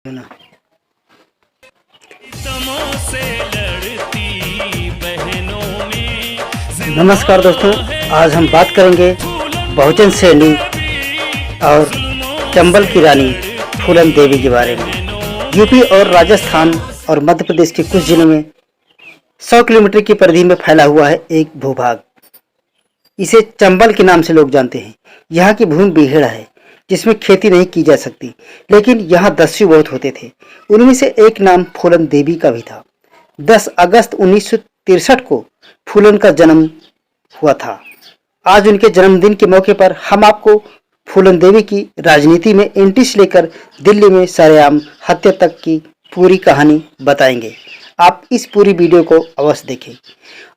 ना। नमस्कार दोस्तों, आज हम बात करेंगे बहुजन सैनी और चंबल की रानी फूलन देवी के बारे में। यूपी और राजस्थान और मध्य प्रदेश के कुछ जिलों में 100 किलोमीटर की परिधि में फैला हुआ है एक भूभाग। इसे चंबल के नाम से लोग जानते हैं। यहाँ की भूमि बीहड़ है जिसमें खेती नहीं की जा सकती, लेकिन यहाँ दस्यु बहुत होते थे। उनमें से एक नाम फूलन देवी का भी था। 10 अगस्त 1963 को फूलन का जन्म हुआ था। आज उनके जन्मदिन के मौके पर हम आपको फूलन देवी की राजनीति में एंट्री से लेकर दिल्ली में सरेआम हत्या तक की पूरी कहानी बताएंगे। आप इस पूरी वीडियो को अवश्य देखें।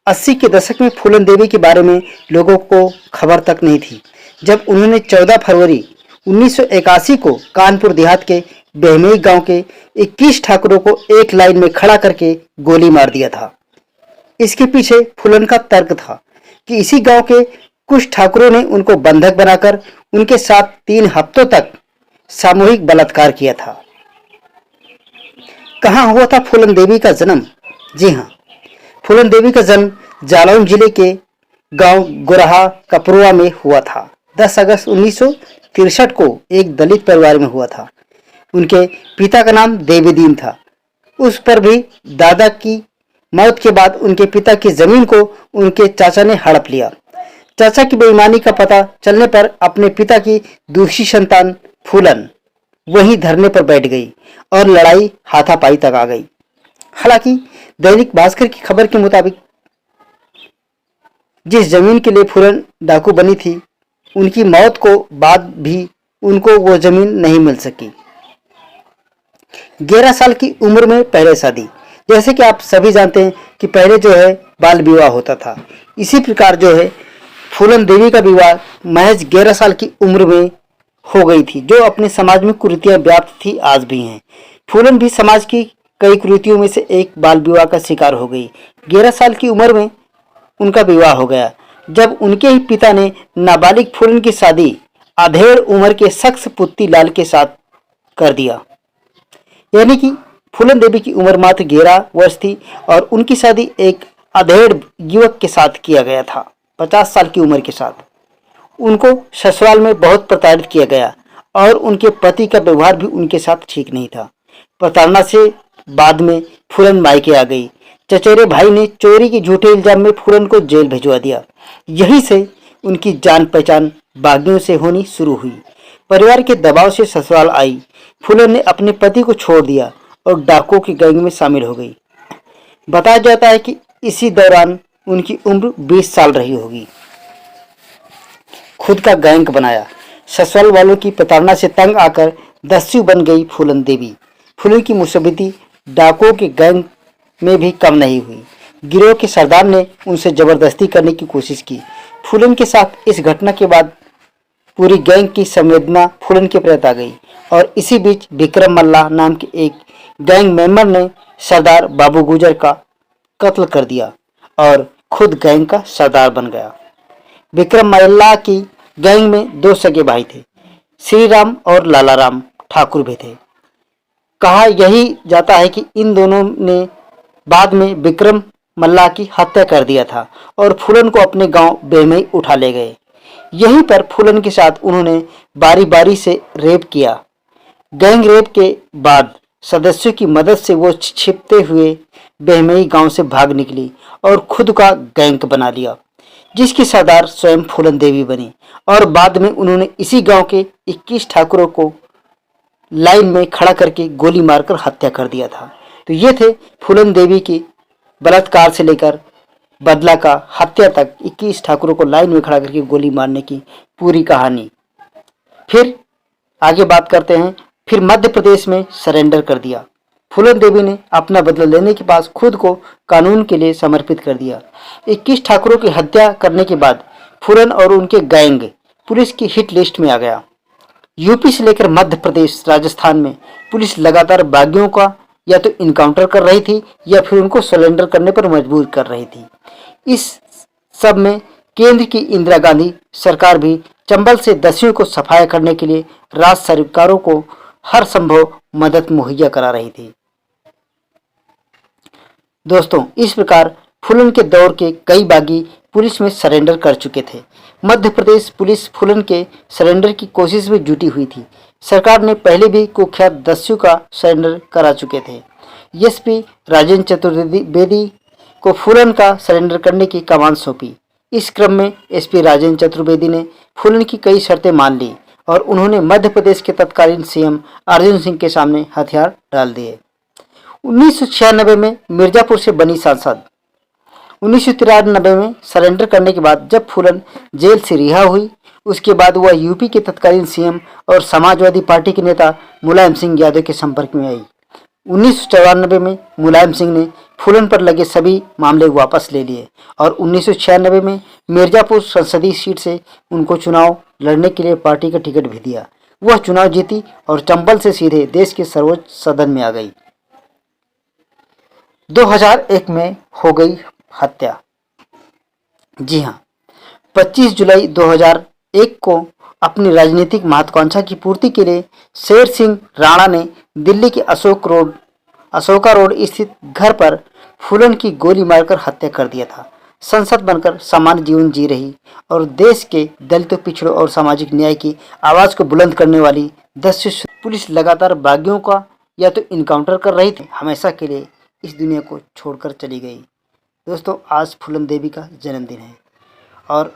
80 के दशक में फूलन देवी के बारे में लोगों को खबर तक नहीं थी, जब उन्होंने 14 फरवरी 1981 को कानपुर देहात के बेहमेई गांव के 21 ठाकुरों को एक लाइन में खड़ा करके गोली मार दिया था। इसके पीछे फूलन का तर्क था कि इसी गांव के कुछ ठाकुरों ने उनको बंधक बनाकर उनके साथ 3 हफ्तों तक सामूहिक बलात्कार किया था। कहाँ हुआ था फूलन देवी का जन्म? जी हाँ, फूलन देवी का जन्म जालौन जिले के गांव गुराहा कपरुआ में हुआ था। 10 अगस्त 1963 को एक दलित परिवार में हुआ था। उनके पिता का नाम देवीदीन था। उस पर भी दादा की मौत के बाद उनके पिता की जमीन को उनके चाचा ने हड़प लिया। चाचा की बेईमानी का पता चलने पर अपने पिता की दूसरी संतान फूलन वहीं धरने पर बैठ गई और लड़ाई हाथापाई तक आ गई। हालांकि दैनिक भास्कर की खबर के मुताबिक जिस जमीन के लिए फूलन डाकू बनी थी, उनकी मौत को बाद भी उनको वो जमीन नहीं मिल सकी। 11 साल की उम्र में पहले शादी। जैसे कि आप सभी जानते हैं कि पहले जो है बाल विवाह होता था, इसी प्रकार जो है फूलन देवी का विवाह महज 11 साल की उम्र में हो गई थी, जो अपने समाज में कुरीतियां व्याप्त थी, आज भी हैं। फूलन भी समाज की कई कुरीतियों में से एक बाल विवाह का शिकार हो गई। 11 साल की उम्र में उनका विवाह हो गया, जब उनके ही पिता ने नाबालिग फूलन की शादी अधेड़ उम्र के शख्स पुत्ती लाल के साथ कर दिया। यानी कि फूलन देवी की उम्र मात्र 11 वर्ष थी और उनकी शादी एक अधेड़ युवक के साथ किया गया था, 50 साल की उम्र के साथ। उनको ससुराल में बहुत प्रताड़ित किया गया और उनके पति का व्यवहार भी उनके साथ ठीक नहीं था। प्रताड़ना से बाद में फूलन मायके आ गई। चचेरे भाई ने चोरी के झूठे इल्जाम में फूलन को जेल भिजवा दिया। यहीं से उनकी जान पहचान बागियों से होनी शुरू हुई। परिवार के दबाव से ससुराल आई। फूलन ने अपने पति को छोड़ दिया और डाकुओं की गैंग में शामिल हो गई। बताया जाता है कि इसी दौरान उनकी उम्र 20 साल रही होगी। खुद का गैंग बनाया। ससुराल वालों की प्रताड़ना से तंग आकर दस्यु बन गई फूलन देवी। फूलन की मुसीबती डाकुओं के गैंग में भी कम नहीं हुई। गिरोह के सरदार ने उनसे जबरदस्ती करने की कोशिश की। फूलन के साथ इस घटना के बाद पूरी गैंग की संवेदना फूलन के प्रति आ गई और इसी बीच विक्रम मल्ला नाम के एक गैंग मेंबर ने सरदार बाबू गुजर का कत्ल कर दिया और खुद गैंग का सरदार बन गया। विक्रम मल्ला की गैंग में 2 सगे भाई थे, श्री राम और लाला राम ठाकुर भी थे। कहा यही जाता है कि इन दोनों ने बाद में विक्रम मल्ला की हत्या कर दिया था और फूलन को अपने गांव बेहमेई उठा ले गए। यहीं पर फूलन के साथ उन्होंने बारी बारी से रेप किया। गैंग रेप के बाद सदस्यों की मदद से वो छिपते हुए बेहमेई गांव से भाग निकली और खुद का गैंग बना लिया, जिसकी सरदार स्वयं फूलन देवी बनी और बाद में उन्होंने इसी गांव के 21 ठाकुरों को लाइन में खड़ा करके गोली मारकर हत्या कर दिया था। तो ये थे फूलन देवी की बलात्कार से लेकर बदला का हत्या तक 21 ठाकुरों को लाइन में खड़ा करके गोली मारने की पूरी कहानी। फिर आगे बात करते हैं। फिर मध्य प्रदेश में सरेंडर कर दिया। फूलन देवी ने अपना बदला लेने के बाद खुद को कानून के लिए समर्पित कर दिया। 21 ठाकुरों की हत्या करने के बाद फूलन और उनके गैंग पुलिस की हिट लिस्ट में आ गया। यूपी से लेकर मध्य प्रदेश, राजस्थान में पुलिस लगातार बागियों का या तो इनकाउंटर कर रही थी या फिर उनको सरेंडर करने पर मजबूर कर रही थी। इस सब में केंद्र की इंदिरा गांधी सरकार भी चंबल से दस्युओं को सफाया करने के लिए राज्य सरकारों को हर संभव मदद मुहैया करा रही थी। दोस्तों, इस प्रकार फूलन के दौर के कई बागी पुलिस में सरेंडर कर चुके थे। मध्य प्रदेश पुलिस फूलन के सरेंडर की कोशिश में जुटी हुई थी। सरकार ने पहले भी कुख्यात दस्यु का सरेंडर करा चुके थे। एसपी राजेंद्र चतुर्वेदी को फूलन का सरेंडर करने की कमान सौंपी। इस क्रम में एसपी राजेंद्र चतुर्वेदी ने फूलन की कई शर्तें मान ली और उन्होंने मध्य प्रदेश के तत्कालीन सीएम अर्जुन सिंह के सामने हथियार डाल दिए। 1996 में मिर्जापुर से बनी सांसद। 1993 में सरेंडर करने के बाद जब फूलन जेल से रिहा हुई, उसके बाद वह यूपी के तत्कालीन सीएम और समाजवादी पार्टी के नेता मुलायम सिंह यादव के संपर्क में आई। 1994 में मुलायम सिंह ने फूलन पर लगे सभी मामले वापस ले लिए और 1996 में मिर्जापुर संसदीय सीट से उनको चुनाव लड़ने के लिए पार्टी का टिकट भी दिया। वह चुनाव जीती और चंबल से सीधे देश के सर्वोच्च सदन में आ गई। 2001 में हो गई हत्या। जी हाँ, 25 जुलाई 2001 को अपनी राजनीतिक महत्वाकांक्षा की पूर्ति के लिए शेर सिंह राणा ने दिल्ली के अशोका रोड स्थित घर पर फूलन की गोली मारकर हत्या कर दिया था। संसद बनकर सामान्य जीवन जी रही और देश के दलितों, पिछड़ों और सामाजिक न्याय की आवाज को बुलंद करने वाली दस्यु पुलिस लगातार बागियों का या तो इनकाउंटर कर रही थी, हमेशा के लिए इस दुनिया को छोड़कर चली गई। दोस्तों, आज फूलन देवी का जन्मदिन है और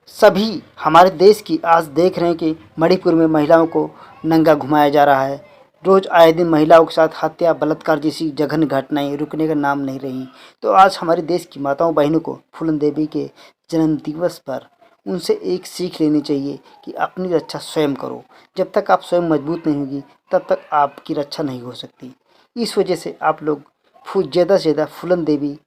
सभी हमारे देश की आज देख रहे हैं कि मणिपुर में महिलाओं को नंगा घुमाया जा रहा है। रोज आए दिन महिलाओं के साथ हत्या, बलात्कार जैसी जघन्य घटनाएं रुकने का नाम नहीं रही। तो आज हमारे देश की माताओं बहनों को फूलन देवी के जन्म दिवस पर उनसे एक सीख लेनी चाहिए कि अपनी रक्षा स्वयं करो। जब तक आप स्वयं मजबूत नहीं होगी तब तक आपकी रक्षा नहीं हो सकती। इस वजह से आप लोग ज़्यादा से ज़्यादा फूलन देवी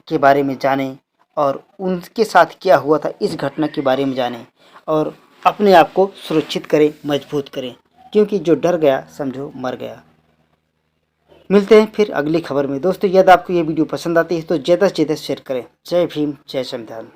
के बारे में जानें और उनके साथ क्या हुआ था इस घटना के बारे में जानें और अपने आप को सुरक्षित करें, मजबूत करें, क्योंकि जो डर गया समझो मर गया। मिलते हैं फिर अगली खबर में। दोस्तों, यदि आपको ये वीडियो पसंद आती है तो ज़्यादा से ज़्यादा शेयर करें। जय भीम, जय संविधान।